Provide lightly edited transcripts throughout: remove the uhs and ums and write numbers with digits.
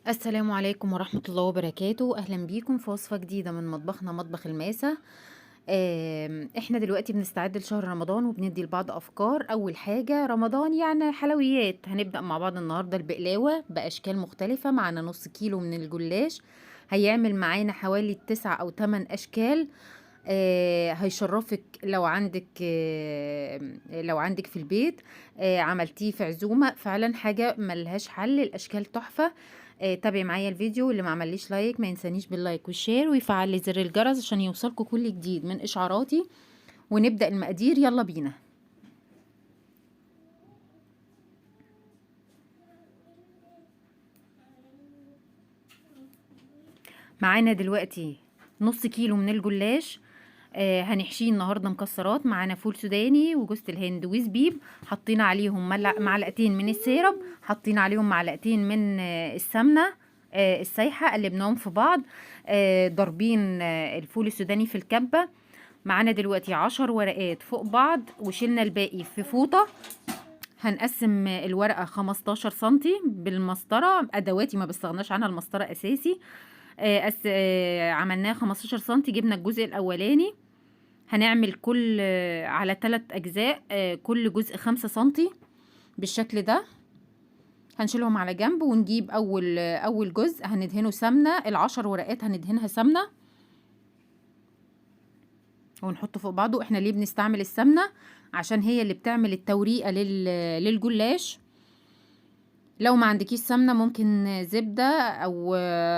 السلام عليكم ورحمة الله وبركاته. أهلا بيكم في وصفة جديدة من مطبخنا مطبخ الماسة. احنا دلوقتي بنستعد لشهر رمضان وبندي لبعض أفكار. أول حاجة رمضان يعني حلويات، هنبدأ مع بعض النهاردة البقلاوة بأشكال مختلفة. معانا نص كيلو من الجلاش، هيعمل معانا حوالي 9 أو 8 أشكال. هيشرفك لو عندك في البيت. عملتيه في عزومة، فعلا حاجة ملهاش حل. الأشكال تحفة. تابعي معايا الفيديو. اللي ما عمليش لايك ما ينسانيش باللايك والشير ويفعل لي زر الجرس عشان يوصلكوا كل جديد من إشعاراتي. ونبدأ المقادير، يلا بينا. معانا دلوقتي نص كيلو من الجلاش. هنحشيه النهارده مكسرات. معانا فول سوداني وجوز الهند وزبيب، حطينا عليهم معلقتين من السيرب، حطينا عليهم معلقتين من السمنه السايحه، قلبناهم في بعض. ضاربين الفول السوداني في الكبه. معانا دلوقتي 10 ورقات فوق بعض وشيلنا الباقي في فوطه. هنقسم الورقة 15 سنتي بالمسطرة. أدواتي ما بستغناش عنها، المسطرة أساسي. عملناها 15 سنتي. جبنا الجزء الأولاني، هنعمل كل على 3 أجزاء، كل جزء 5 سنتي بالشكل ده. هنشيلهم على جنب ونجيب أول جزء هندهنه سمنة. ال10 ورقات هندهنها سمنة ونحطه فوق بعضه. احنا ليه بنستعمل السمنة؟ عشان هي اللي بتعمل التوريقة للجلاش. لو ما عندكيش سمنة ممكن زبدة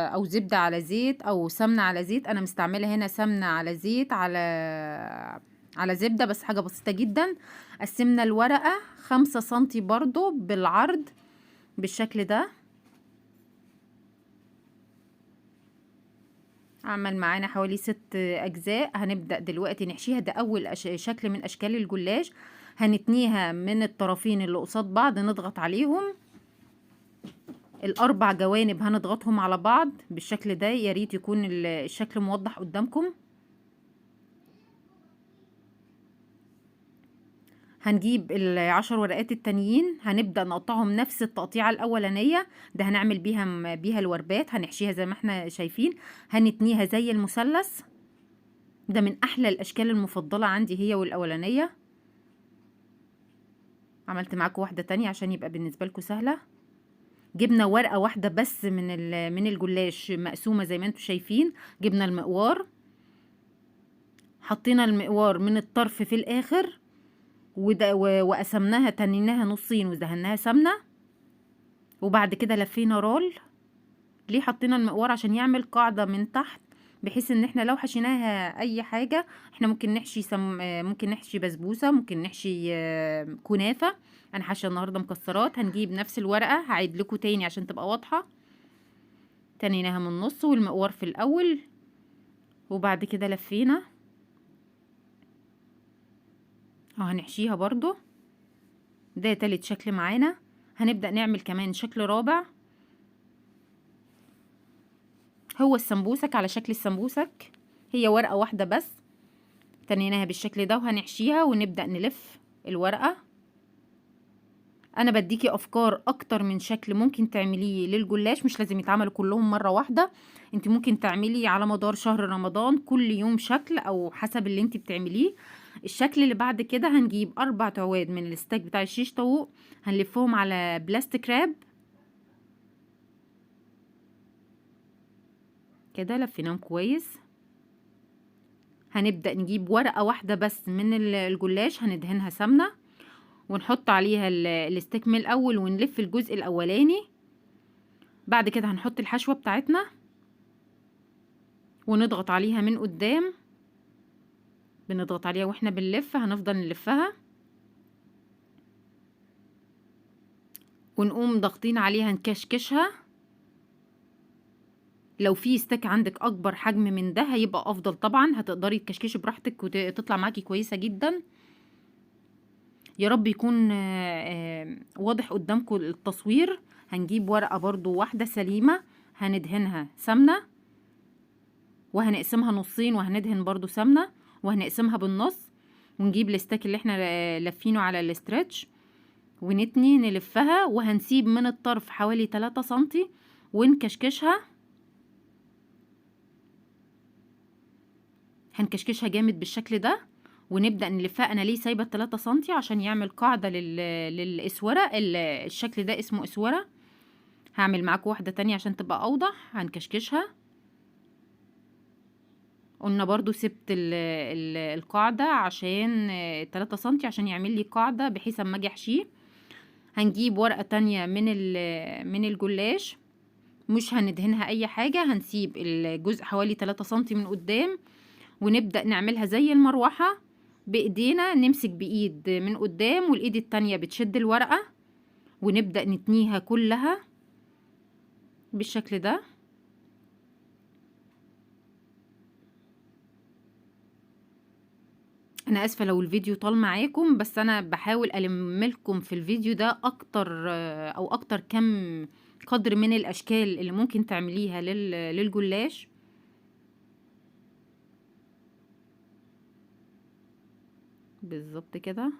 او زبدة على زيت او سمنة على زيت. انا مستعملة هنا سمنة على زيت على زبدة، بس حاجة بسيطة جدا. قسمنا الورقة 5 سنتي برضو بالعرض بالشكل ده. عمل معانا حوالي 6 أجزاء. هنبدأ دلوقتي نحشيها. ده أول شكل من أشكال الجلاش. هنتنيها من الطرفين اللي قصاد بعض، نضغط عليهم. ال4 جوانب هنضغطهم على بعض بالشكل ده. يا ريت يكون الشكل موضح قدامكم. هنجيب ال10 ورقات التانيين، هنبدأ نقطعهم نفس التقطيعة الأولانية. ده هنعمل بيها الوربات. هنحشيها زي ما احنا شايفين، هنتنيها زي المثلث. ده من أحلى الأشكال المفضلة عندي، هي والأولانية. عملت معاكم واحدة تانية عشان يبقى بالنسبة لكم سهلة. جبنا ورقة واحدة بس من الجلاش مقسومة زي ما انتم شايفين. جبنا المقوار، حطينا المقوار من الطرف في الآخر، وقسمناها، تنيناها نصين ودهناها سمنة. وبعد كده لفينا رول. ليه حطينا المقوار؟ عشان يعمل قاعدة من تحت، بحيث ان احنا لو حشيناها اي حاجة. احنا ممكن نحشي ممكن نحشي بسبوسة، ممكن نحشي كنافة. انا حاشة النهاردة مكسرات. هنجيب نفس الورقة، هعيد لكم تاني عشان تبقى واضحة. تنيناها من النص والمقوار في الاول، وبعد كده لفينا. هنحشيها برضو. ده تالت شكل معانا. هنبدأ نعمل كمان شكل رابع، هو السمبوسك على شكل السمبوسك. هي ورقة واحدة بس، تنيناها بالشكل ده وهنحشيها ونبدأ نلف الورقة. انا بديكي افكار اكتر من شكل ممكن تعمليه للجلاش، مش لازم يتعملوا كلهم مرة واحدة. انت ممكن تعملي على مدار شهر رمضان كل يوم شكل او حسب اللي انت بتعمليه. الشكل اللي بعد كده هنجيب 4 عواد من الستاك بتاع الشيش طاووق، هنلفهم على بلاستيك راب كده. لفيناهم كويس. هنبدأ نجيب ورقة واحدة بس من الجلاش، هندهنها سمنة ونحط عليها الستيك من الأول ونلف الجزء الأولاني. بعد كده هنحط الحشوة بتاعتنا ونضغط عليها من قدام. بنضغط عليها واحنا بنلف، هنفضل نلفها ونقوم ضاغطين عليها نكشكشها. لو في ستيك عندك اكبر حجم من ده هيبقى افضل طبعا، هتقدري تكشكشي براحتك وتطلع معاكي كويسة جدا. يا رب يكون واضح قدامكم التصوير. هنجيب ورقة برضو واحدة سليمة، هندهنها سمنة وهنقسمها نصين وهندهن برضو سمنة وهنقسمها بالنص. ونجيب الستاك اللي احنا لفينه على الاسترتش ونتني نلفها، وهنسيب من الطرف حوالي 3 سنتي ونكشكشها. هنكشكشها جامد بالشكل ده، ونبدأ نلفها. انا ليه سايبه 3 سنتي؟ عشان يعمل قاعده للاسوره. الشكل ده اسمه اسوره. هعمل معاكم واحده تانية عشان تبقى اوضح. هنكشكشها. قلنا برضو سبت القاعده عشان 3 سنتي عشان يعمل لي قاعده بحيث اما اجي احشيه. هنجيب ورقه تانية من الجلاش، مش هندهنها اي حاجه. هنسيب الجزء حوالي 3 سنتي من قدام، ونبدأ نعملها زي المروحة بايدينا. نمسك بايد من قدام والايد التانية بتشد الورقة، ونبدأ نتنيها كلها بالشكل ده. انا اسفة لو الفيديو طال معاكم، بس انا بحاول الم لكم في الفيديو ده اكتر او اكتر كم قدر من الاشكال اللي ممكن تعمليها للجلاش. بالظبط كده.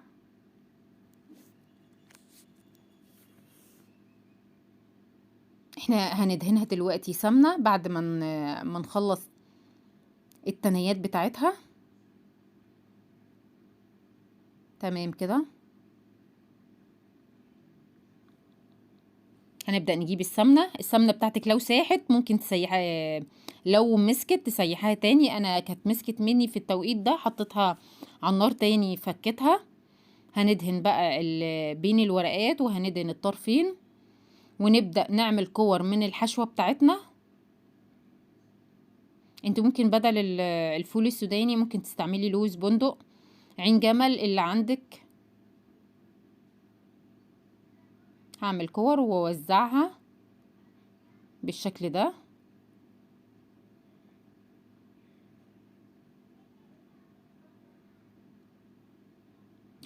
احنا هندهنها دلوقتي سمنة بعد ما نخلص التنيات بتاعتها. تمام كده. هنبدأ نجيب السمنة بتاعتك. لو ساحت ممكن تسيحها، لو مسكت تسيحها تاني. انا كانت مسكت مني في التوقيت ده، حطيتها على النار تاني فكتها. هندهن بقى بين الورقات، وهندهن الطرفين، ونبدأ نعمل كور من الحشوة بتاعتنا. انت ممكن بدل الفول السوداني ممكن تستعملي لوز بندق، عين جمل اللي عندك. هعمل كور واوزعها بالشكل ده.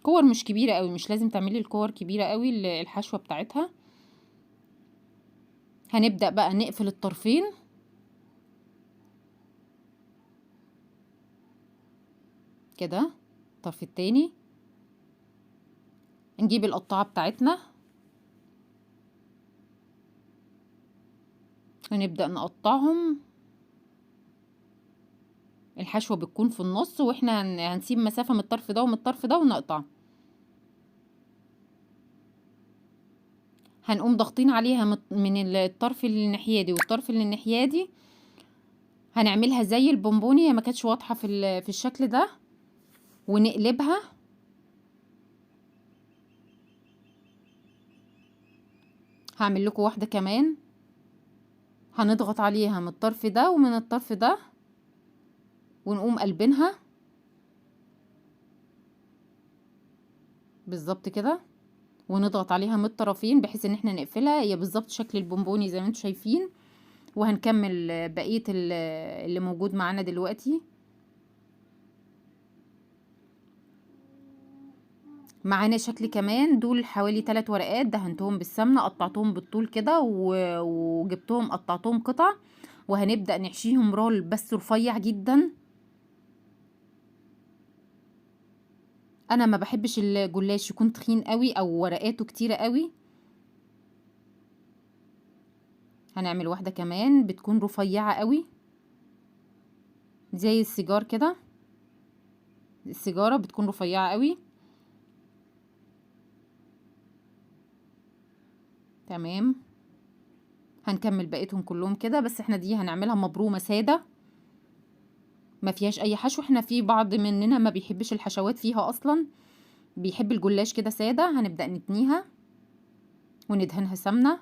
كور مش كبيرة قوي، مش لازم تعملي الكور كبيرة قوي الحشوة بتاعتها. هنبدأ بقى نقفل الطرفين كده. الطرف التاني نجيب القطاعة بتاعتنا ونبدأ نقطعهم. الحشوة بتكون في النص، واحنا هنسيب مسافة من الطرف ده ومن الطرف ده ونقطع. هنقوم ضاغطين عليها من الطرف اللي الناحية دي والطرف اللي الناحية دي. هنعملها زي البونبوني، هي ما كانتش واضحة في الشكل ده. ونقلبها. هعمل لكم واحدة كمان. هنضغط عليها من الطرف ده ومن الطرف ده، ونقوم قلبينها بالظبط كده، ونضغط عليها من الطرفين بحيث ان احنا نقفلها. هي بالظبط شكل البونبوني زي ما انتم شايفين. وهنكمل بقية اللي موجود معانا دلوقتي. معانا شكل كمان. دول حوالي 3 ورقات دهنتهم بالسمنة، قطعتهم بالطول كده وجبتهم قطعتهم قطع. وهنبدأ نحشيهم رول بس رفيع جدا. انا ما بحبش الجلاش يكون تخين قوي او ورقاته كتيرة قوي. هنعمل واحدة كمان بتكون رفيعة قوي زي السيجار كده. السيجارة بتكون رفيعة قوي. تمام. هنكمل بقيتهم كلهم كده، بس احنا دي هنعملها مبرومة سادة ما فيهاش اي حشو. احنا في بعض مننا ما بيحبش الحشوات فيها اصلا، بيحب الجلاش كده سادة. هنبدأ نتنيها وندهنها سمنة.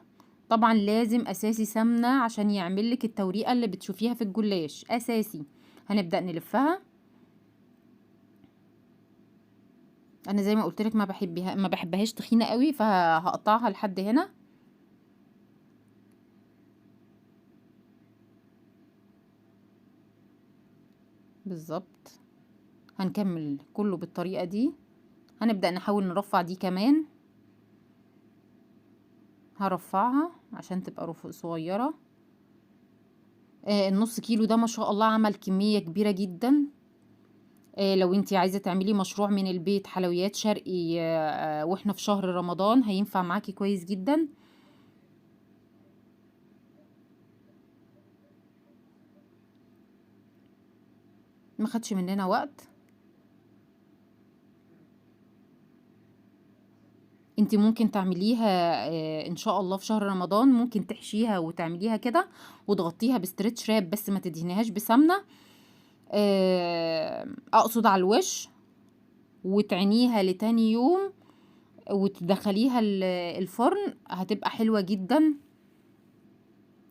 طبعا لازم اساسي سمنة عشان يعمل لك التوريقة اللي بتشوفيها في الجلاش اساسي. هنبدأ نلفها. انا زي ما قلت لك ما بحبهاش تخينة قوي، فهقطعها لحد هنا. بالظبط. هنكمل كله بالطريقة دي. هنبدأ نحاول نرفع دي كمان. هرفعها عشان تبقى صغيرة. النص كيلو ده ما شاء الله عمل كمية كبيرة جدا. لو انتي عايزة تعملي مشروع من البيت حلويات شرقي واحنا في شهر رمضان، هينفع معاكي كويس جدا. ما خدش مننا وقت. انت ممكن تعمليها ان شاء الله في شهر رمضان، ممكن تحشيها وتعمليها كده وتغطيها بستريتش راب، بس ما تدهنيهاش بسمنة، اقصد على الوش، وتعينيها لتاني يوم وتدخليها الفرن، هتبقى حلوة جدا،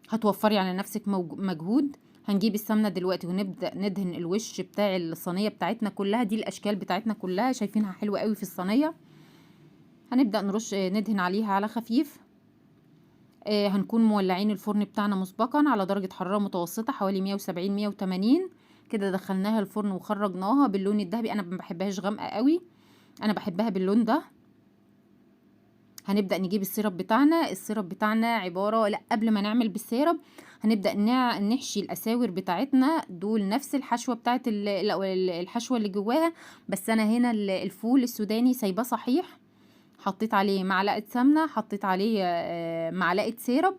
هتوفري على نفسك مجهود. هنجيب السمنة دلوقتي ونبدأ ندهن الوش بتاع الصينية بتاعتنا كلها، دي الاشكال بتاعتنا كلها شايفينها حلوة قوي في الصينية. هنبدأ نرش ندهن عليها على خفيف. هنكون مولعين الفرن بتاعنا مسبقا على درجة حرارة متوسطة حوالي 170 180 كده. دخلناها الفرن وخرجناها باللون الذهبي، انا ما بحبهاش غامقة قوي، انا بحبها باللون ده. هنبدأ نجيب السيرب بتاعنا. السيرب بتاعنا عبارة، لا قبل ما نعمل بالسيرب هنبدأ نحشي الأساور بتاعتنا دول نفس الحشوة بتاعت الحشوة اللي جواها، بس أنا هنا الفول السوداني سايباه صحيح، حطيت عليه معلقة سمنة، حطيت عليه معلقة سيرب.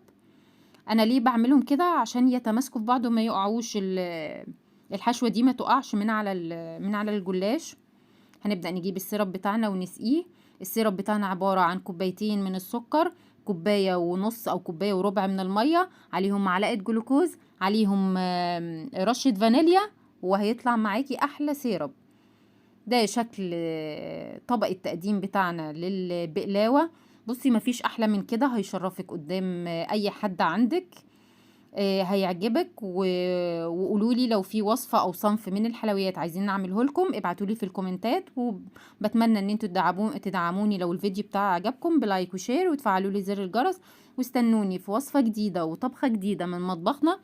أنا ليه بعملهم كده؟ عشان يتماسكوا في بعض وما يقعوش الحشوة دي ما تقعش من على الجلاش. هنبدأ نجيب السيرب بتاعنا ونسقيه. السيرب بتاعنا عبارة عن كوبايتين من السكر، كوباية ونص أو كوباية وربع من المية، عليهم معلقة جلوكوز، عليهم رشة فانيليا، وهيطلع معاكي أحلى سيرب. ده شكل طبق التقديم بتاعنا للبقلاوة. بصي مفيش أحلى من كده، هيشرفك قدام أي حد عندك، هيعجبك. وقولولي لو في وصفة او صنف من الحلويات عايزين نعمله لكم، ابعتولي في الكومنتات. وبتمنى ان انتوا تدعموني لو الفيديو بتاعي عجبكم بلايك وشير وتفعلوا لي زر الجرس، واستنوني في وصفة جديدة وطبخة جديدة من مطبخنا،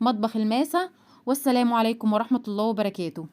مطبخ الماسة. والسلام عليكم ورحمة الله وبركاته.